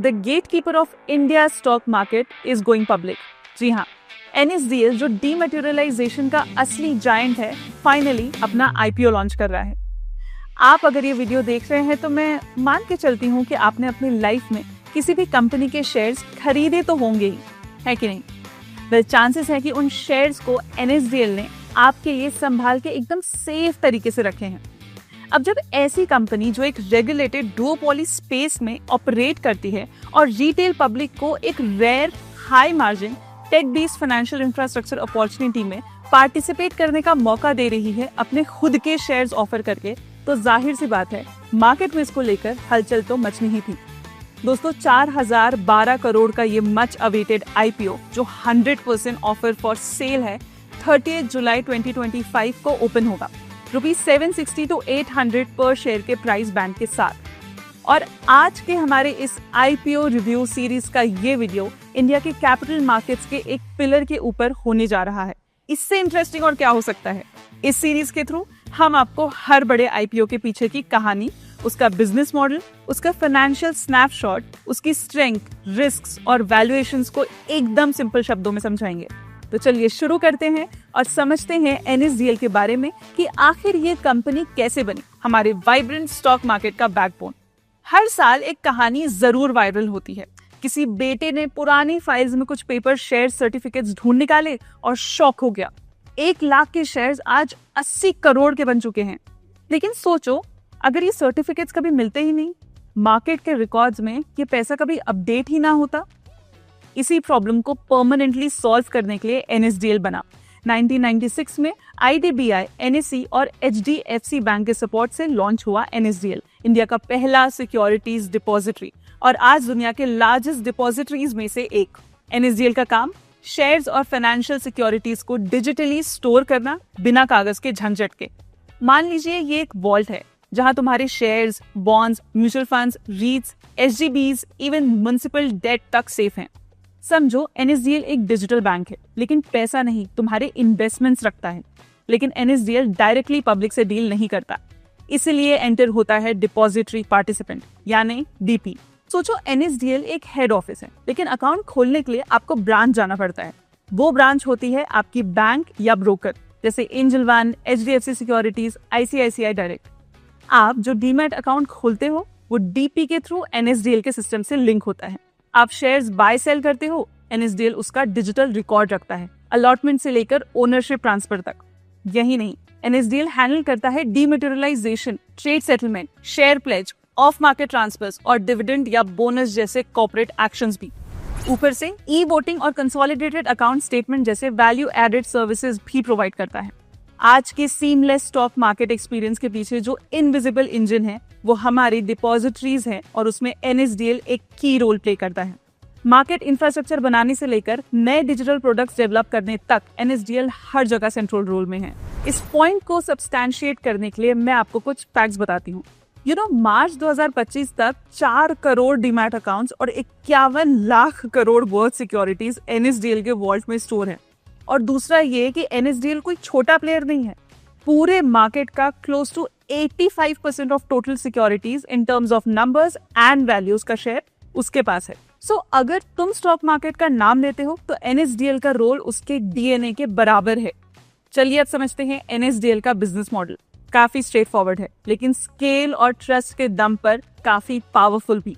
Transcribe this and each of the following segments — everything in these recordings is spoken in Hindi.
The gatekeeper of India stock market is going public. जी हाँ, NSDL जो डीमैटेरियलाइजेशन का असली जायंट है, फाइनली अपना IPO लॉन्च कर रहा है। आप अगर ये वीडियो देख रहे हैं तो मैं मान के चलती हूँ कि आपने अपनी लाइफ में किसी भी कंपनी के शेयर्स खरीदे तो होंगे ही, है कि नहीं? वेल, चांसेस है कि उन शेयर्स को NSDL ने आपके लिए संभाल के एकदम सेफ तरीके से रखे हैं। अब जब ऐसी कंपनी जो एक रेगुलेटेड डुओपोली स्पेस में ऑपरेट करती है और रिटेल पब्लिक को एक rare high margin tech based financial infrastructure opportunity में पार्टिसिपेट करने का मौका दे रही है अपने खुद के शेयर्स ऑफर करके, तो जाहिर सी बात है मार्केट में इसको लेकर हलचल तो मचनी ही थी। दोस्तों, 4012 करोड़ का ये मच अवेटेड IPO जो 100% ऑफर फॉर सेल है, 30 जुलाई 2025 को ओपन होगा ₹760 to 800 पर शेयर के प्राइस बैंड के साथ। और आज के हमारे इस IPO रिव्यू सीरीज का ये वीडियो इंडिया के कैपिटल मार्केट्स के एक पिलर के ऊपर होने जा रहा है। इससे इंटरेस्टिंग और क्या हो सकता है? इस सीरीज के थ्रू हम आपको हर बड़े IPO के पीछे की कहानी, उसका बिजनेस मॉडल, उसका फाइनेंशियल स्नैपशॉट, उसकी स्ट्रेंथ, रिस्क्स और वैल्यूएशंस को एकदम सिंपल शब्दों में समझाएंगे। तो चलिए शुरू करते हैं और समझते हैं NSDL के बारे में कि आखिर ये कंपनी कैसे बनी, हमारे वाइब्रेंट स्टॉक मार्केट का बैकबोन। हर साल एक कहानी जरूर वायरल होती है। किसी बेटे ने पुरानी फाइल्स में कुछ पेपर शेयर सर्टिफिकेट्स ढूंढ निकाले और शॉक हो गया। 1 लाख के शेयर्स आज 80 करोड़ के बन चुके हैं। लेकिन सोचो, अगर ये सर्टिफिकेट्स कभी मिलते ही नहीं, मार्केट के रिकॉर्ड्स में ये पैसा कभी अपडेट ही ना होता। इसी प्रॉब्लम को परमानेंटली सॉल्व करने के लिए NSDL बना। 1996 में IDBI, NSE और HDFC बैंक के सपोर्ट से लॉन्च हुआ NSDL, इंडिया का पहला सिक्योरिटीज डिपॉजिटरी और आज दुनिया के लार्जेस्ट डिपॉजिटरीज में से एक। NSDL का काम शेयर्स और फाइनेंशियल सिक्योरिटीज को डिजिटली स्टोर करना बिना कागज के झंझट के। मान लीजिए ये एक वॉल्ट है जहां तुम्हारे shares, bonds, mutual funds, REITs, SGBs, even municipal debt तक सेफ हैं। समझो NSDL एक डिजिटल बैंक है, लेकिन पैसा नहीं, तुम्हारे इन्वेस्टमेंट्स रखता है। लेकिन NSDL डायरेक्टली पब्लिक से डील नहीं करता, इसलिए एंटर होता है डिपॉजिटरी पार्टिसिपेंट यानी DP। सोचो, NSDL एक हेड ऑफिस है, लेकिन अकाउंट खोलने के लिए आपको ब्रांच जाना पड़ता है। वो ब्रांच होती है आपकी बैंक या ब्रोकर, जैसे angel one, HDFC securities, ICICI direct. आप जो डीमैट अकाउंट खोलते हो वो DP के थ्रू NSDL के सिस्टम से लिंक होता है। आप शेयर्स बाय सेल करते हो, NSDL उसका डिजिटल रिकॉर्ड रखता है, अलॉटमेंट से लेकर ओनरशिप ट्रांसफर तक। यही नहीं, NSDL हैंडल करता है dematerialisation, trade settlement, share pledge, off market transfers और डिविडेंड या बोनस जैसे कॉर्पोरेट एक्शंस भी। ऊपर से ई-वोटिंग और कंसोलिडेटेड अकाउंट स्टेटमेंट जैसे वैल्यू एडेड सर्विसेज भी प्रोवाइड करता है। आज के सीमलेस स्टॉक मार्केट एक्सपीरियंस के पीछे जो इनविजिबल इंजन है वो हमारी डिपॉजिटरीज है और उसमें NSDL एक की रोल प्ले करता है। मार्केट इंफ्रास्ट्रक्चर बनाने से लेकर नए डिजिटल प्रोडक्ट्स डेवलप करने तक NSDL हर जगह सेंट्रल रोल में है। इस पॉइंट को सब्सटैंशिएट करने के लिए मैं आपको कुछ फैक्ट्स बताती हूँ। मार्च 2025 तक 4 करोड़ डीमैट अकाउंट्स और 51 lakh crore worth securities NSDL के वॉल्ट में स्टोर है। और दूसरा ये कि NSDL कोई छोटा प्लेयर नहीं है। पूरे मार्केट का close to 85% of total securities in terms of numbers and values का शेयर उसके पास है। सो अगर तुम स्टॉक मार्केट का नाम लेते हो तो NSDL का रोल उसके DNA के बराबर है। चलिए अब समझते हैं NSDL का बिजनेस मॉडल। काफी स्ट्रेट फॉरवर्ड है, लेकिन स्केल और ट्रस्ट के दम पर काफी पावरफुल भी।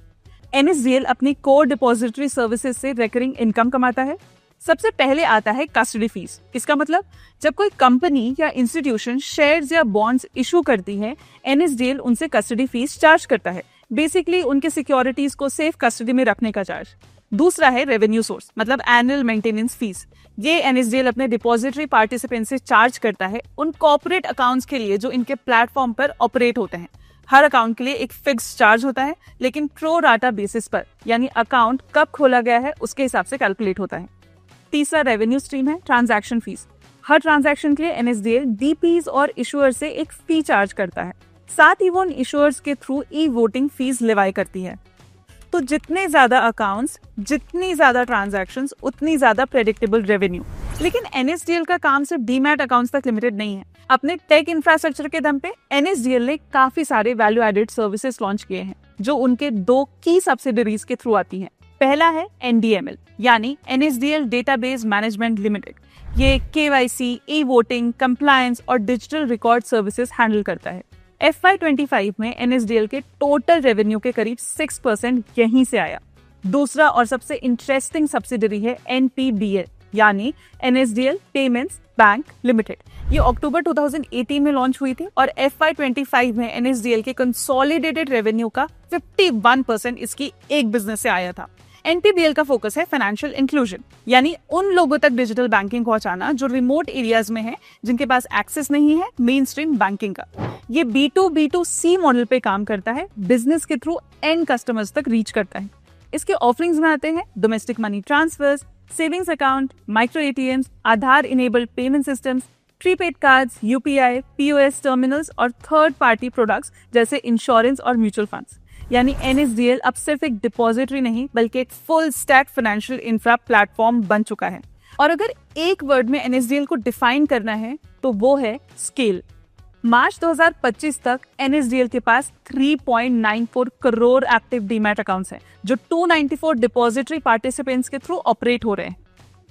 NSDL अपनी कोर डिपॉजिटरी सर्विसेज से रिकरिंग इनकम कमाता है। सबसे पहले आता है कस्टडी फीस। इसका मतलब जब कोई कंपनी या इंस्टीट्यूशन शेयर्स या बॉन्ड्स इशू करती है, NSDL उनसे कस्टडी फीस चार्ज करता है, बेसिकली उनके सिक्योरिटीज को सेफ कस्टडी में रखने का चार्ज। दूसरा है रेवेन्यू सोर्स, मतलब एनुअल मेंटेनेंस फीस। ये NSDL अपने डिपॉजिटरी पार्टिसिपेंट से चार्ज करता है उन कॉर्पोरेट अकाउंट्स के लिए जो इनके प्लेटफॉर्म पर ऑपरेट होते हैं। हर अकाउंट के लिए एक फिक्स चार्ज होता है, लेकिन प्रो राटा बेसिस पर, यानी अकाउंट कब खोला गया है उसके हिसाब से कैलकुलेट होता है। तीसरा रेवेन्यू स्ट्रीम है ट्रांजैक्शन फीस। हर ट्रांजैक्शन के लिए NSDL DPs और इशुअर से एक फी चार्ज करता है। साथ ही वो उन इशुअर्स के थ्रू ई-वोटिंग फीस लेवाई करती है। तो जितने ज्यादा अकाउंट्स, जितनी ज्यादा ट्रांजैक्शंस, उतनी ज्यादा प्रेडिक्टेबल रेवेन्यू। लेकिन NSDL का काम सिर्फ डीमैट अकाउंट्स तक लिमिटेड नहीं है। अपने टेक इंफ्रास्ट्रक्चर के दम पे NSDL ने काफी सारे वैल्यू एडेड सर्विसेज लॉन्च किए हैं जो उनके 2 की सब्सिडरीज के थ्रू आती हैं। पहला है NDML यानी NSDL डेटाबेस मैनेजमेंट लिमिटेड। ये KYC, ई-वोटिंग, कंप्लायंस और डिजिटल रिकॉर्ड सर्विसेज हैंडल करता है। FY25 में NSDL के टोटल रेवेन्यू के करीब 6% यहीं से आया। दूसरा और सबसे इंटरेस्टिंग सब्सिडरी है NPBL यानी NSDL पेमेंट्स बैंक लिमिटेड। ये अक्टूबर 2018 में लॉन्च हुई थी और FY25 में NSDL के कंसोलिडेटेड रेवेन्यू का 51% इसकी एक बिजनेस से आया था। NPBL का फोकस है फाइनेंशियल इंक्लूजन यानी उन लोगों तक डिजिटल बैंकिंग पहुंचाना जो रिमोट एरियाज में है, जिनके पास एक्सेस नहीं है मेन स्ट्रीम बैंकिंग का। ये B2B2C मॉडल पे काम करता है, बिजनेस के थ्रू एंड कस्टमर्स तक रीच करता है। इसके ऑफरिंग्स में आते हैं domestic money transfers, savings account, micro ATMs, Aadhaar enabled payment systems, prepaid cards, UPI, POS terminals और थर्ड पार्टी प्रोडक्ट्स जैसे इंश्योरेंस और म्यूचुअल फंड्स। यानी NSDL अब सिर्फ एक डिपॉजिटरी नहीं बल्कि एक full stack financial infra platform बन चुका है। और अगर एक वर्ड में NSDL को डिफाइन करना है तो वो है स्केल। मार्च 2025 तक NSDL के पास 3.94 करोड़ एक्टिव डीमैट अकाउंट्स हैं जो 294 डिपॉजिटरी पार्टिसिपेंट्स के थ्रू ऑपरेट हो रहे हैं।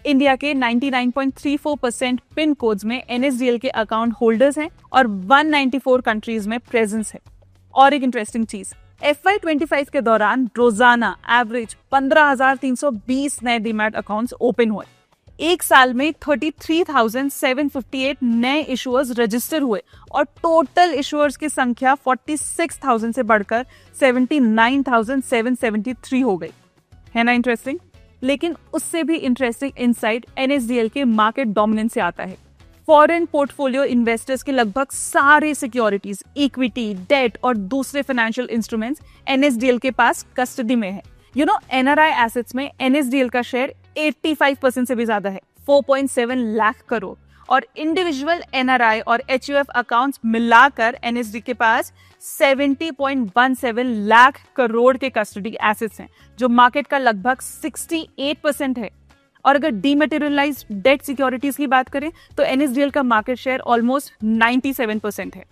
इंडिया के 99.34% पिन कोड्स में NSDL के अकाउंट होल्डर्स हैं और 194 कंट्रीज में प्रेजेंस है। और एक इंटरेस्टिंग चीज, FY25 के दौरान रोजाना एवरेज 15,320 नए डीमैट अकाउंट्स ओपन हुए। एक साल में 33,758 नए इशुअर्स रजिस्टर हुए और टोटल इशुअर्स की संख्या 46,000 से बढ़कर 79,773 हो गई। है ना इंटरेस्टिंग? लेकिन उससे भी इंटरेस्टिंग इनसाइट NSDL के मार्केट डोमिनेंस से आता है। फॉरेन पोर्टफोलियो इन्वेस्टर्स के लगभग सारे सिक्योरिटीज, इक्विटी, डेट और दूसरे फाइनेंशियल इंस्ट्रूमेंट्स NSDL के पास कस्टडी में है। NRI एसेट्स में NSDL का शेयर 85% से भी ज्यादा है, 4.7 लाख करोड़। और इंडिविजुअल NRI और HUF अकाउंट्स मिलाकर NSDL के पास 70.17 लाख करोड़ के कस्टडी एसेट्स हैं, जो मार्केट का लगभग 68% है। और अगर डीमैटेरियलाइज्ड डेट सिक्योरिटीज की बात करें तो NSDL का मार्केट शेयर ऑलमोस्ट 97% है।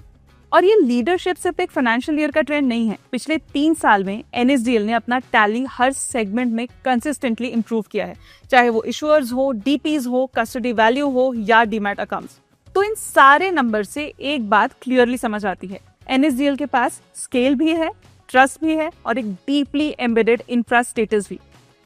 और ये लीडरशिप सिर्फ एक फाइनेंशियल ईयर का ट्रेंड नहीं है। पिछले 3 साल में NSDL ने अपना टैली हर सेगमेंट में कंसिस्टेंटली इंप्रूव किया है, चाहे वो इशुअर्स हो, DPs हो, कस्टडी वैल्यू हो या डीमैट अकाउंट्स। तो इन सारे नंबर से एक बात क्लियरली समझ आती है, NSDL के पास स्केल भी है, ट्रस्ट भी है और एक डीपली एम्बेडेड इंफ्रा स्टेटस भी।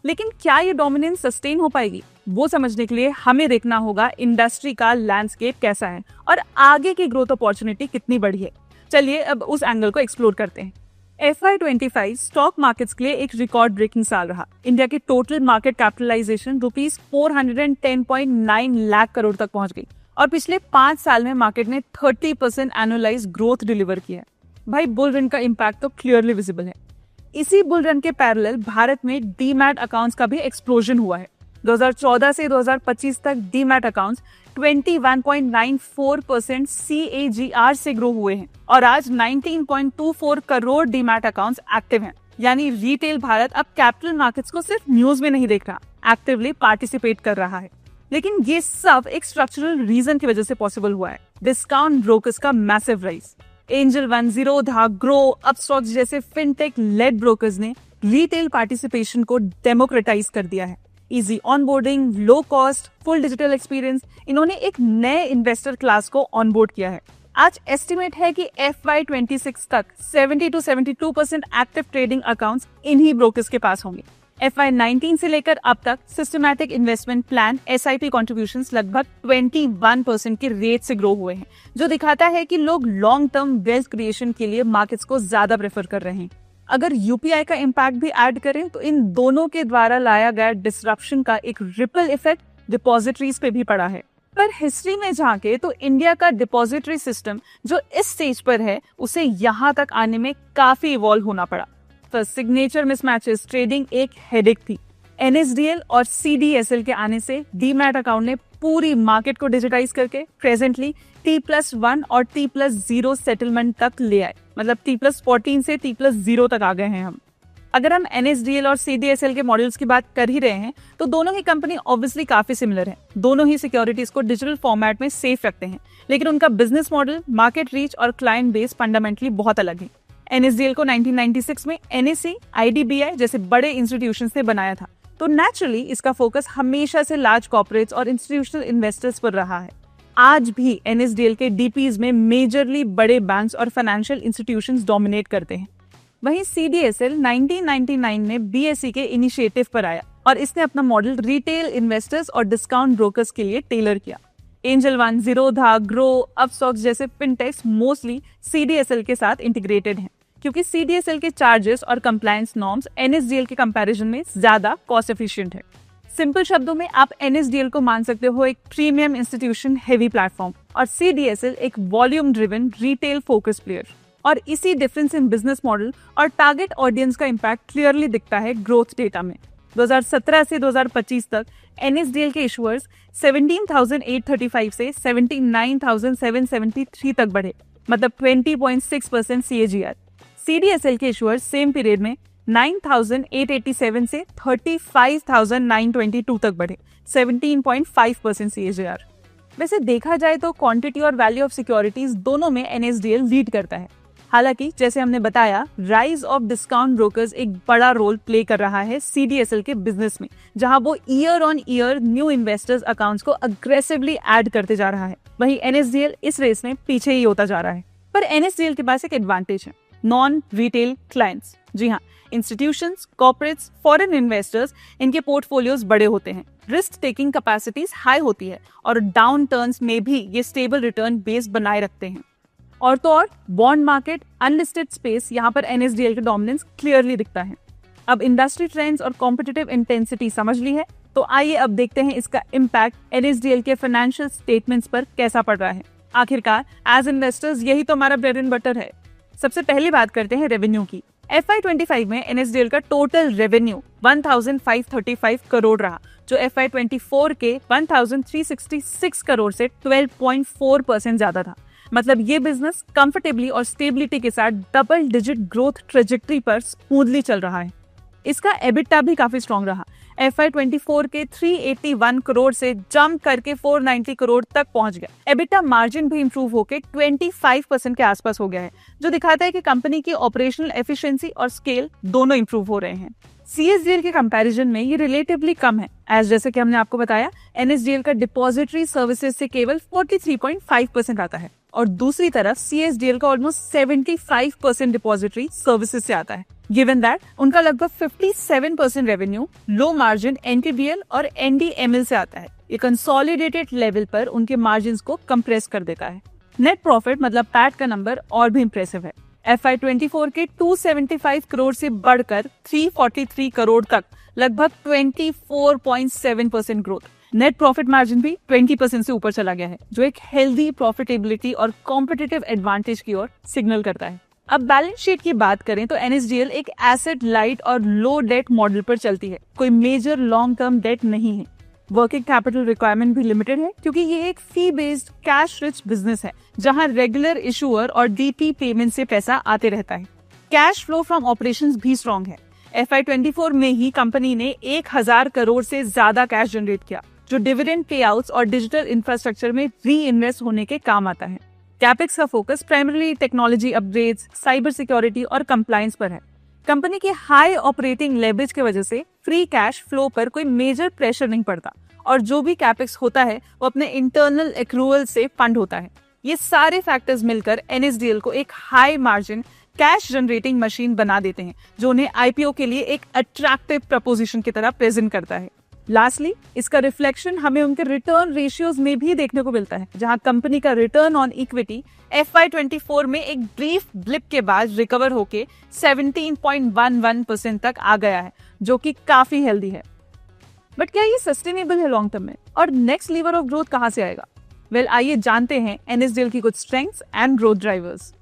लेकिन क्या ये डोमिनेंस सस्टेन हो पाएगी? वो समझने के लिए हमें देखना होगा इंडस्ट्री का लैंडस्केप कैसा है और आगे की ग्रोथ अपॉर्चुनिटी कितनी बड़ी है। चलिए अब उस एंगल को एक्सप्लोर करते हैं। FY25 स्टॉक मार्केट्स के लिए एक रिकॉर्ड ब्रेकिंग साल रहा। इंडिया की total market capitalization rupees 410.9 lakh crore तक पहुंच गई और पिछले 5 साल में मार्केट ने 30% एनुअलाइज ग्रोथ डिलीवर किया है। भाई बुल रन का इम्पैक्ट तो क्लियरली विजिबल है। इसी बुल रन के पैरेलल भारत में डीमैट अकाउंट्स का भी एक्सप्लोजन हुआ है। 2014 से 2025 तक डीमैट अकाउंट्स 21.94% CAGR से ग्रो हुए हैं और आज 19.24 करोड़ डीमैट अकाउंट्स एक्टिव हैं। यानी रिटेल भारत अब कैपिटल मार्केट्स को सिर्फ न्यूज में नहीं देख रहा, एक्टिवली पार्टिसिपेट कर रहा है। लेकिन ये सब एक स्ट्रक्चरल रीजन की वजह से पॉसिबल हुआ है। डिस्काउंट ब्रोकर्स का massive rise, angel one, Zerodha, grow, Upstox जैसे फिनटेक लेड ब्रोकर्स ने रिटेल पार्टिसिपेशन को डेमोक्रेटाइज कर दिया है। Easy onboarding, low cost, full digital experience, इन्होंने एक नए इन्वेस्टर क्लास को ऑनबोर्ड किया है। आज एस्टिमेट है कि FY26 तक 70 to 72% एक्टिव ट्रेडिंग अकाउंट्स इन्हीं ब्रोकर्स के पास होंगे। FY19 से लेकर अब तक systematic investment plan SIP contributions लगभग 21% के रेट से ग्रो हुए हैं, जो दिखाता है कि लोग लॉन्ग टर्म वेल्थ क्रिएशन के लिए मार्केट्स को ज्यादा प्रेफर कर रहे हैं। अगर UPI का इम्पैक्ट भी ऐड करें तो इन दोनों के द्वारा लाया गया डिसरप्शन का एक रिपल इफेक्ट डिपॉजिटरीज पे भी पड़ा है। पर हिस्ट्री में झांके तो इंडिया का डिपॉजिटरी सिस्टम जो इस स्टेज पर है, उसे यहाँ तक आने में काफी इवॉल्व होना पड़ा। सिग्नेचर मिसमैचेस ट्रेडिंग एक हेडेक थी। NSDL और CDSL के आने से डीमैट अकाउंट ने पूरी मार्केट को डिजिटाइज करके प्रेजेंटली T+1 और T+0 सेटलमेंट तक ले आए। मतलब T+14 से T+0 तक आ गए हैं हम। अगर हम NSDL और CDSL के मॉडल्स की बात कर ही रहे हैं तो दोनों ही कंपनी ऑब्वियसली काफी सिमिलर है। दोनों ही सिक्योरिटीज को डिजिटल फॉर्मेट में सेफ रखते हैं, लेकिन उनका बिजनेस मॉडल, मार्केट रीच और क्लाइंट बेस फंडामेंटली बहुत अलग है। NSDL को 1996 में NSE, IDBI जैसे बड़े इंस्टीट्यूशन ने बनाया था, तो नेचुरली इसका फोकस हमेशा से लार्ज कॉर्पोरेट्स और इंस्टीट्यूशनल इन्वेस्टर्स पर रहा है। आज भी NSDL के DPs में मेजरली बड़े बैंक्स और फाइनेंशियल इंस्टीट्यूशंस डोमिनेट करते हैं। वहीं CDSL 1999 में BSE के इनिशिएटिव पर आया और इसने अपना मॉडल रिटेल इन्वेस्टर्स और डिस्काउंट ब्रोकर्स के लिए टेलर किया। Angel one, Zerodha, grow, Upstox जैसे फिनटेक्स मोस्टली CDSL के साथ इंटीग्रेटेड हैं, क्योंकि CDSL के चार्जेस और कंप्लायंस नॉर्म्स NSDL के कंपैरिजन में ज्यादा कॉस्ट एफिशिएंट है। सिंपल शब्दों में आप NSDL को मान सकते हो एक प्रीमियम इंस्टीट्यूशन हेवी प्लेटफॉर्म और CDSL एक volume driven retail focus player. और इसी डिफरेंस इन बिजनेस मॉडल और टारगेट ऑडियंस का इम्पैक्ट क्लियरली दिखता है ग्रोथ डेटा में। 2017 से 2025 तक NSDL के इशुअर्स 17,835 से 79,773 तक बढ़े, मतलब 20.6% CAGR। CDSL के इशुअर्स सेम पीरियड में 9,887 से 35,922 तक बढ़े, 17.5% CAGR। वैसे देखा जाए तो क्वांटिटी और वैल्यू ऑफ सिक्योरिटीज दोनों में NSDL लीड करता है। हालांकि जैसे हमने बताया, राइज ऑफ डिस्काउंट ब्रोकर्स एक बड़ा रोल प्ले कर रहा है CDSL के बिजनेस में, जहां वो year on year new investors accounts को अग्रेसिवली ऐड करते जा रहा है। वहीं NSDL इस रेस में पीछे ही होता जा रहा है। पर NSDL के पास एक एडवांटेज है, नॉन रिटेल क्लाइंट्स। जी हाँ, इंस्टीट्यूशंस, कॉर्पोरेट्स, फॉरेन इन्वेस्टर्स, इनके पोर्टफोलियोज बड़े होते हैं, रिस्क टेकिंग कैपेसिटीज हाई होती है और डाउन टर्न्स में भी ये स्टेबल रिटर्न बेस बनाए रखते हैं। और तो और बॉन्ड मार्केट, अनलिस्टेड स्पेस, यहाँ पर NSDL का डोमिनेंस क्लियरली दिखता है। अब इंडस्ट्री ट्रेंड्स और कॉम्पिटिटिव इंटेंसिटी समझ ली है, तो आइए अब देखते हैं इसका इम्पैक्ट NSDL के फाइनेंशियल स्टेटमेंट्स पर कैसा पड़ रहा है। आखिरकार एज इन्वेस्टर्स यही तो हमारा ब्रेड एंड बटर है। सबसे पहले बात करते हैं रेवेन्यू की। FY25 में NSDL का टोटल रेवेन्यू 1,535 करोड़ रहा, जो FY24 के 1,366 करोड़ से 12.4% ज्यादा था। मतलब ये बिजनेस कंफर्टेबली और स्टेबिलिटी के साथ डबल डिजिट ग्रोथ ट्रेजेक्टरी पर स्मूथली चल रहा है। इसका एबिटा भी काफी स्ट्रॉन्ग रहा। FY24 के 381 करोड़ से जंप करके 490 करोड़ तक पहुंच गया। एबिटा मार्जिन भी इंप्रूव होकर 25% के आसपास हो गया है, जो दिखाता है कि कंपनी की ऑपरेशनल एफिशिएंसी और स्केल दोनों इंप्रूव हो रहे हैं। CSDL के कंपैरिजन में ये रिलेटिवली कम है, एज जैसे कि हमने आपको बताया NSDL का डिपॉजिटरी सर्विसेज से केवल 43.5% आता है और दूसरी तरफ CSDL का ऑलमोस्ट 75% डिपॉजिटरी सर्विसेज से आता है। गिवन दैट उनका लगभग 57% रेवेन्यू लो मार्जिन NTBL और NDML से आता है। ये कंसोलिडेटेड लेवल पर उनके मार्जिन को कंप्रेस कर देता है। नेट प्रॉफिट मतलब पैट का नंबर और भी इंप्रेसिव है। FY24 के 275 करोड़ से बढ़कर 343 करोड़ तक, लगभग 24.7% ग्रोथ। नेट प्रॉफिट मार्जिन भी 20% से ऊपर चला गया है, जो एक हेल्दी प्रॉफिटेबिलिटी और कॉम्पिटिटिव एडवांटेज की ओर सिग्नल करता है। अब बैलेंस शीट की बात करें तो NSDL एक एसेट लाइट और लो डेट मॉडल पर चलती है। कोई मेजर लॉन्ग टर्म डेट नहीं है। वर्किंग कैपिटल रिक्वायरमेंट भी लिमिटेड है, क्योंकि ये एक फी बेस्ड कैश रिच बिजनेस है, जहां रेगुलर इशूअर और DP पेमेंट से पैसा आते रहता है। कैश फ्लो फ्रॉम ऑपरेशंस भी स्ट्रॉन्ग है। FY24 में ही कंपनी ने 1000 करोड़ से ज्यादा कैश जनरेट किया, जो डिविडेंड पे आउट्स और डिजिटल इंफ्रास्ट्रक्चर में री इन्वेस्ट होने के काम आता है। कैपेक्स का focus primary technology upgrades, cyber security और कंप्लायंस पर है। कंपनी के हाई ऑपरेटिंग लेवरेज की वजह से फ्री कैश फ्लो पर कोई मेजर प्रेशर नहीं पड़ता और जो भी कैपेक्स होता है वो अपने इंटरनल एक्रूवल से फंड होता है। ये सारे फैक्टर्स मिलकर NSDL को एक high margin cash generating machine बना देते हैं, जो उन्हें IPO के लिए एक अट्रैक्टिव प्रपोजिशन की तरह प्रेजेंट करता है। लास्टली इसका रिफ्लेक्शन हमें उनके रिटर्न रेशियोज में भी देखने को मिलता है, जहां कंपनी का रिटर्न ऑन इक्विटी FY24 में एक ब्रीफ ब्लिप के बाद रिकवर होके 17.11% तक आ गया है, जो कि काफी हेल्दी है। बट क्या ये सस्टेनेबल है लॉन्ग टर्म में, और नेक्स्ट लीवर ऑफ ग्रोथ कहां से आएगा? वेल, आइए जानते हैं NSDL की कुछ स्ट्रेंथ्स एंड ग्रोथ ड्राइवर्स।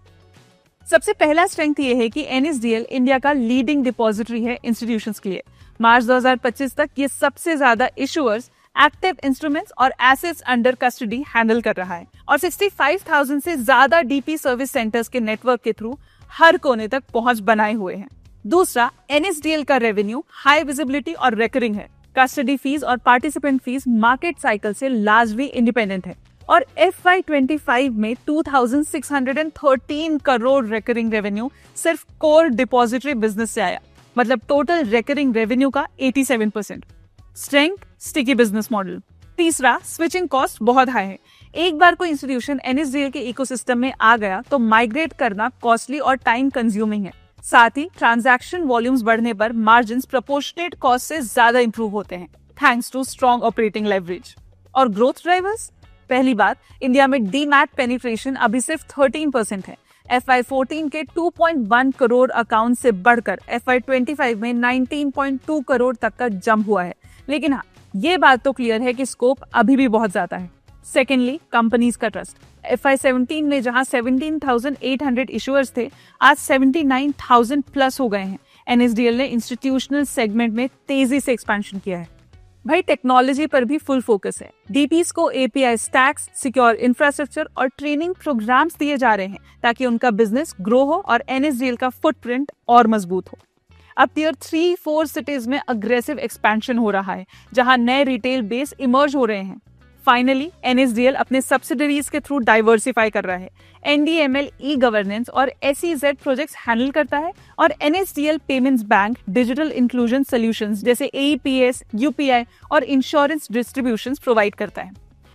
सबसे पहला स्ट्रेंथ ये है कि NSDL इंडिया का लीडिंग डिपॉजिटरी है इंस्टीट्यूशंस के लिए। मार्च 2025 तक ये सबसे ज्यादा इशुअर्स, एक्टिव इंस्ट्रूमेंट्स और एसेट्स अंडर कस्टडी हैंडल कर रहा है और 65,000 से ज्यादा DP सर्विस सेंटर्स के नेटवर्क के थ्रू हर कोने तक पहुंच बनाए हुए हैं। दूसरा, NSDL का रेवेन्यू हाई विजिबिलिटी और रेकरिंग है। कस्टडी फीस और पार्टिसिपेंट फीस मार्केट साइकिल से लार्जली इंडिपेंडेंट है और FY25 में 2613 करोड़ रेकरिंग रेवेन्यू सिर्फ कोर डिपॉजिटरी बिजनेस से आया, मतलब टोटल रेकरिंग रेवेन्यू का 87%। Strength, sticky business model. तीसरा, स्विचिंग कॉस्ट बहुत हाई है। एक बार कोई इंस्टीट्यूशन NSDL के इकोसिस्टम में आ गया तो माइग्रेट करना कॉस्टली और टाइम कंज्यूमिंग है। साथ ही ट्रांजैक्शन वॉल्यूम्स बढ़ने पर मार्जिन्स प्रोपोर्शनेट कॉस्ट से ज्यादा इंप्रूव होते हैं, thanks to strong operating leverage. और ग्रोथ ड्राइवर्स, पहली बात, इंडिया में डीमैट पेनिट्रेशन अभी सिर्फ 13% है। FY14 के 2.1 करोड़ अकाउंट से बढ़कर FY25 में 19.2 करोड़ तक का जंप हुआ है। लेकिन हाँ, ये बात तो क्लियर है कि स्कोप अभी भी बहुत ज्यादा है। सेकेंडली, कंपनीज का ट्रस्ट। FY17 में जहां 17,800 इशुअर्स थे, आज 79,000 प्लस हो गए हैं। NSDL ने इंस्टीट्यूशनल सेगमेंट में तेजी से एक्सपेंशन किया है। भाई, टेक्नोलॉजी पर भी फुल फोकस है। DPs को API स्टैक्स, सिक्योर इंफ्रास्ट्रक्चर और ट्रेनिंग प्रोग्राम्स दिए जा रहे हैं ताकि उनका बिजनेस ग्रो हो और NSDL का फुटप्रिंट और मजबूत हो। अब Tier 3-4 सिटीज में अग्रेसिव एक्सपेंशन हो रहा है, जहां नए रिटेल बेस इमर्ज हो रहे हैं। फाइनली, NSDL अपने सब्सिडरीज के थ्रू डाइवर्सिफाई कर रहा है। NDML ई गवर्नेंस और SEZ प्रोजेक्ट्स हैंडल करता है और NSDL payments bank digital inclusion solutions जैसे AEPS, UPI और इंश्योरेंस डिस्ट्रीब्यूशंस प्रोवाइड करता है।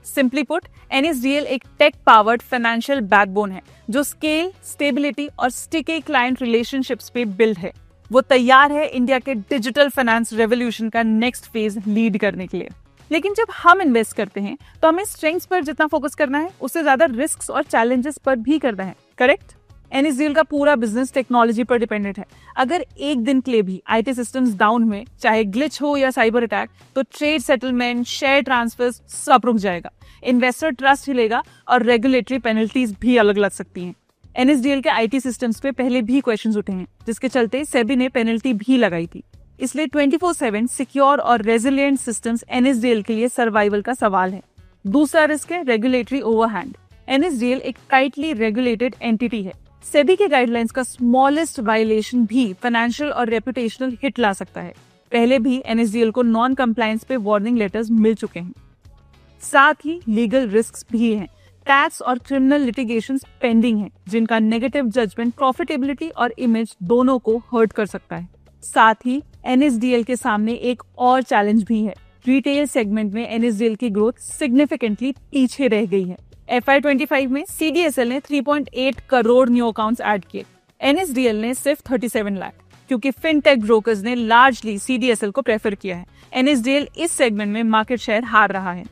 सिंपली पुट, NSDL एक टेक पावर्ड फाइनेंशियल बैकबोन है जो स्केल, स्टेबिलिटी और स्टिकी क्लाइंट रिलेशनशिप्स पे बिल्ड है। वो तैयार है इंडिया के डिजिटल फाइनेंस रेवोल्यूशन का नेक्स्ट फेज लीड करने के लिए। लेकिन जब हम इन्वेस्ट करते हैं तो हमें स्ट्रेंथ्स पर जितना फोकस करना है, उससे ज्यादा रिस्क्स और चैलेंजेस पर भी करना है, करेक्ट? NSDL का पूरा बिजनेस टेक्नोलॉजी पर डिपेंडेंट है। अगर एक दिन के लिए भी IT सिस्टम्स डाउन हुए, चाहे ग्लिच हो या साइबर अटैक, तो ट्रेड सेटलमेंट, शेयर ट्रांसफर सब रुक जाएगा, इन्वेस्टर ट्रस्ट हिलेगा और रेगुलेटरी पेनल्टीज भी अलग लग सकती हैं। NSDL के IT सिस्टम्स पे पहले भी क्वेश्चंस उठे हैं, जिसके चलते सेबी ने पेनल्टी भी लगाई थी। इसलिए 24/7 सिक्योर और रेजिलिएंट सिस्टम्स NSDL के लिए सर्वाइवल का सवाल है। दूसरा रिस्क है रेगुलेटरी ओवरहैंड। NSDL एक टाइटली रेगुलेटेड एंटिटी है। सेबी के गाइडलाइंस का स्मॉलेस्ट वायलेशन भी फाइनेंशियल और रेपुटेशनल हिट ला सकता है। पहले भी NSDL को नॉन कंप्लायंस पे वार्निंग लेटर्स मिल चुके हैं। साथ ही लीगल रिस्क्स भी हैं। टैक्स और क्रिमिनल लिटिगेशंस पेंडिंग हैं, जिनका नेगेटिव जजमेंट प्रॉफिटेबिलिटी और इमेज दोनों को हर्ट कर सकता है। साथ ही NSDL के सामने एक और चैलेंज भी है। रिटेल सेगमेंट में NSDL की ग्रोथ सिग्निफिकेंटली पीछे रह गई है। FY25 में CDSL ने 3.8 करोड़ न्यू अकाउंट्स ऐड किए, NSDL ने सिर्फ 37 लाख, क्योंकि फिनटेक ब्रोकर्स ने लार्जली CDSL को प्रेफर किया है। NSDL इस सेगमेंट में मार्केट शेयर हार रहा है।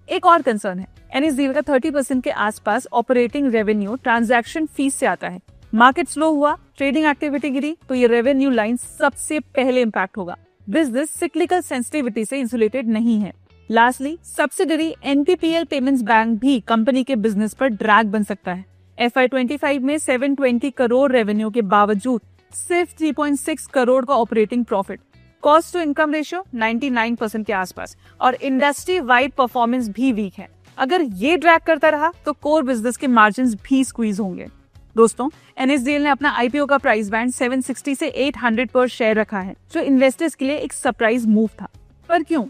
एक और कंसर्न है, NSDL का 30% के आसपास ऑपरेटिंग रेवेन्यू ट्रांजैक्शन फीस से आता है। मार्केट स्लो हुआ, ट्रेडिंग एक्टिविटी गिरी, तो ये रेवेन्यू लाइन सबसे पहले इंपैक्ट होगा। बिजनेस सिक्लिकल सेंसिटिविटी से इंसुलेटेड नहीं है। Lastly, subsidiary NPPL payments bank भी कंपनी के बिजनेस पर ड्रैग बन सकता है। FY25 में 720 करोड़ रेवेन्यू के बावजूद सिर्फ 3.6 करोड़ का operating profit, cost to income ratio 99% के आसपास और इंडस्ट्री वाइड परफॉर्मेंस भी वीक है। अगर ये ड्रैग करता रहा तो कोर बिजनेस के मार्जिन्स भी स्क्वीज होंगे। दोस्तों, NSDL ने अपना IPO का प्राइस बैंड 760 से 800 पर शेयर रखा है, जो इन्वेस्टर्स के लिए एक सरप्राइज मूव था। पर क्यों?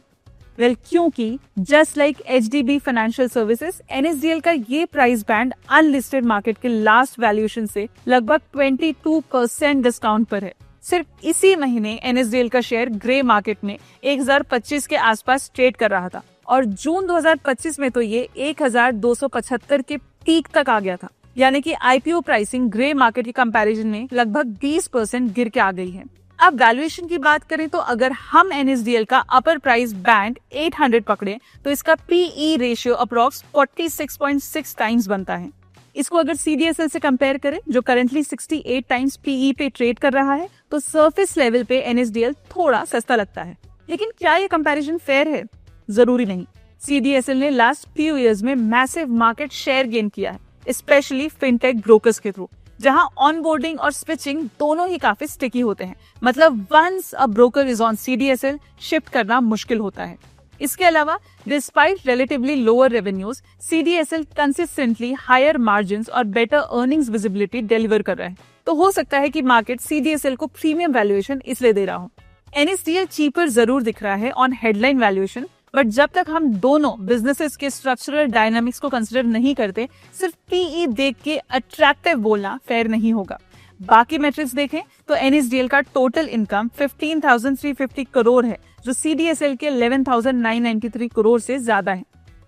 क्योंकि just like HDB financial services, NSDL का ये प्राइस बैंड अनलिस्टेड मार्केट के लास्ट वैल्यूएशन से लगभग 22% डिस्काउंट पर है। सिर्फ इसी महीने NSDL का शेयर ग्रे मार्केट में 1025 के आसपास ट्रेड कर रहा था और जून 2025 में तो ये 1275 के पीक तक आ गया था। यानी कि IPO प्राइसिंग ग्रे मार्केट के कंपैरिजन में लगभग 20% गिर के आ गई है। अब वैल्यूएशन की बात करें तो अगर हम NSDL का अपर प्राइस बैंड 800 पकड़े तो इसका PE रेशियो अप्रॉक्स 46.6 टाइम्स बनता है। इसको अगर CDSL से कंपेयर करें, जो करंटली 68 टाइम्स PE पे ट्रेड कर रहा है, तो सरफेस लेवल पे NSDL थोड़ा सस्ता लगता है। लेकिन क्या ये कंपैरिजन फेयर है? जरूरी नहीं। CDSL ने लास्ट फ्यू इयर्स में मैसिव मार्केट शेयर गेन किया है, स्पेशली फिनटेक ब्रोकर्स के थ्रू, जहां ऑनबोर्डिंग और स्विचिंग दोनों ही काफी स्टिकी होते हैं। मतलब once a broker is on CDSL, shift करना मुश्किल होता है। इसके अलावा despite relatively lower revenues, CDSL consistently higher margins और बेटर अर्निंग्स विजिबिलिटी डिलीवर कर रहा है। तो हो सकता है कि मार्केट CDSL को प्रीमियम वैल्यूएशन इसलिए दे रहा हो। NSDL चीपर जरूर दिख रहा है ऑन हेडलाइन वैल्यूएशन, बट जब तक हम दोनों बिजनेसेस के स्ट्रक्चरल डायनामिक्स को कंसिडर नहीं करते, सिर्फ PE देख के अट्रैक्टिव बोलना फेयर नहीं होगा। बाकी मैट्रिक्स देखें तो NSDL का टोटल इनकम 15,350 करोड़ है, जो CDSL के 11,993 करोड़ से ज्यादा है।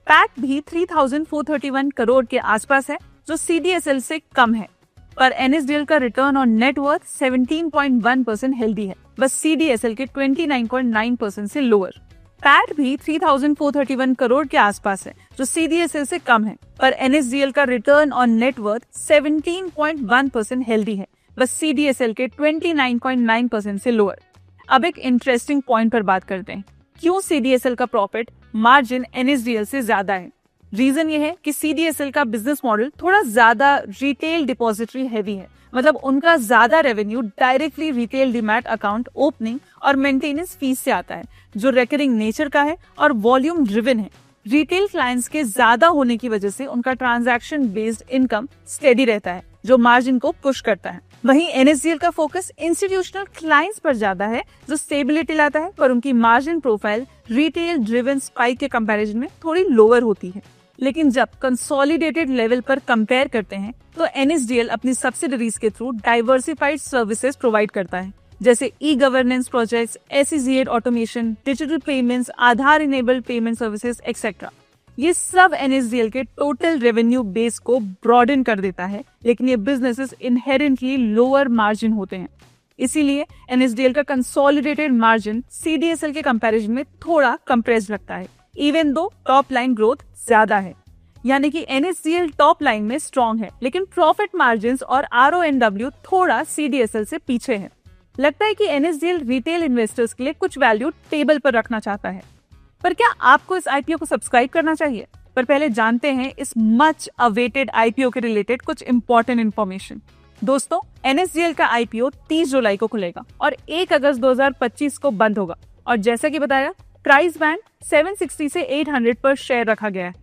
पैट भी 3,431 करोड़ के आसपास है, जो CDSL से कम है। पर NSDL का return on net worth 17.1% healthy है, बस CDSL के 29.9% से लोअर। पैट भी 3,431 करोड़ के आसपास है, जो CDSL से कम है, पर NSDL का return on net worth 17.1% healthy है, बस CDSL के 29.9% से लोअर। अब एक इंटरेस्टिंग पॉइंट पर बात करते हैं, क्यों CDSL का प्रॉफिट मार्जिन NSDL से ज्यादा है। रीजन ये है कि CDSL का बिजनेस मॉडल थोड़ा ज्यादा रिटेल डिपॉजिटरी हैवी है, मतलब उनका ज्यादा revenue directly retail demat account opening और मेंटेनेंस फीस से आता है, जो रेकरिंग नेचर का है और वॉल्यूम ड्रिवन है। रिटेल क्लाइंट्स के ज्यादा होने की वजह से उनका ट्रांजैक्शन बेस्ड इनकम स्टेडी रहता है, जो मार्जिन को पुश करता है। वहीं NSDL का फोकस इंस्टीट्यूशनल क्लाइंट्स पर ज्यादा है, जो स्टेबिलिटी लाता है, पर उनकी margin profile retail driven spike के कंपैरिजन में थोड़ी लोअर होती है। लेकिन जब कंसोलिडेटेड लेवल पर कंपेयर करते हैं तो NSDL अपनी सब्सिडरीज के थ्रू डाइवर्सिफाइड सर्विसेज प्रोवाइड करता है, जैसे e governance projects, SEZ automation, digital payments, Aadhaar enabled payment services etcetera. ये सब NSDL के टोटल रेवेन्यू बेस को ब्रॉडन कर देता है, लेकिन ये बिजनेसेस इनहेरेंटली लोअर मार्जिन होते हैं। इसीलिए NSDL का कंसोलिडेटेड मार्जिन CDSL के कंपैरिजन में थोड़ा कंप्रेस्ड लगता है, even though top line growth ज्यादा है। यानी कि NSDL टॉप लाइन में स्ट्रॉन्ग है, लेकिन प्रॉफिट मार्जिन्स और RONW थोड़ा CDSL से पीछे है। लगता है कि NSDL रिटेल इन्वेस्टर्स के लिए कुछ वैल्यू टेबल पर रखना चाहता है। पर क्या आपको इस IPO को सब्सक्राइब करना चाहिए? पर पहले जानते हैं इस मच अवेटेड IPO के रिलेटेड कुछ इंपॉर्टेंट इन्फॉर्मेशन। दोस्तों, NSDL का IPO 30 जुलाई को खुलेगा और 1 अगस्त 2025 को बंद होगा। और जैसा कि बताया, प्राइस बैंड 760 से 800 पर शेयर रखा गया है।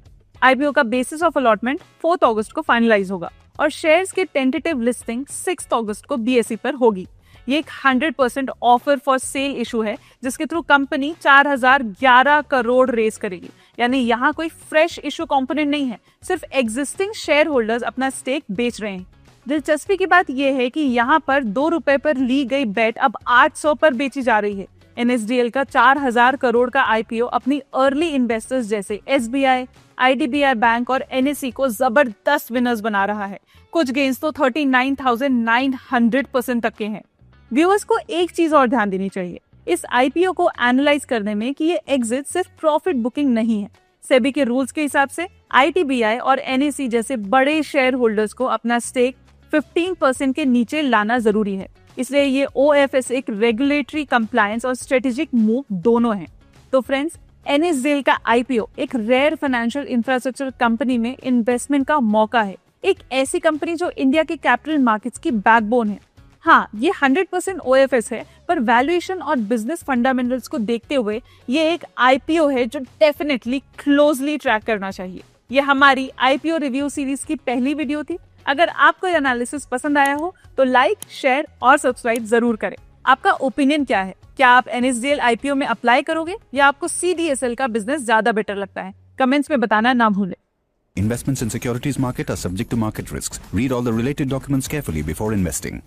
IPO का बेसिस ऑफ अलॉटमेंट 4 अगस्त को फाइनलाइज होगा और शेयर्स के टेंटेटिव लिस्टिंग 6 अगस्त को BSE पर होगी। ये एक 100% ऑफर फॉर सेल इशू है, जिसके थ्रू कंपनी 4011 करोड़ रेज करेगी। यानी यहाँ कोई फ्रेश इशू कंपोनेंट नहीं है, सिर्फ एग्जिस्टिंग शेयर होल्डर्स अपना स्टेक बेच रहे हैं। दिलचस्पी की बात यह है कि यहाँ पर 2 रुपए पर ली गई बेट अब 800 पर बेची जा रही है। NSDL का 4000 करोड़ का IPO अपनी अर्ली इन्वेस्टर्स जैसे SBI, IDBI बैंक और NSE को जबरदस्त विनर्स बना रहा है। कुछ गेन्स तो 39,900% तक के हैं। व्यूअर्स को एक चीज और ध्यान देनी चाहिए इस IPO को एनालाइज करने में कि ये एग्जिट सिर्फ प्रॉफिट बुकिंग नहीं है। सेबी के रूल्स के हिसाब से ITBI और NSE जैसे बड़े शेयर होल्डर्स को अपना स्टेक 15% के नीचे लाना जरूरी है, इसलिए ये OFS एक रेगुलेटरी कंप्लायंस और स्ट्रेटेजिक मूव दोनों है। तो फ्रेंड्स, NSDL का IPO एक रेयर फाइनेंशियल इंफ्रास्ट्रक्चर कंपनी में इन्वेस्टमेंट का मौका है, एक ऐसी कंपनी जो इंडिया के कैपिटल मार्केट्स की बैकबोन है। हाँ, ये 100% OFS है, पर वैल्यूएशन और बिजनेस फंडामेंटल्स को देखते हुए ये एक IPO है जो डेफिनेटली क्लोजली ट्रैक करना चाहिए। ये हमारी IPO रिव्यू सीरीज की पहली वीडियो थी। अगर आपको ये एनालिसिस पसंद आया हो तो लाइक, शेयर और सब्सक्राइब जरूर करें। आपका ओपिनियन क्या है? क्या आप NSDL IPO में अप्लाई करोगे या आपको CDSL का बिजनेस ज्यादा बेटर लगता है? कमेंट्स में बताना ना भूलें। Investments in securities market are subject to market risks. Read all the related documents carefully before investing.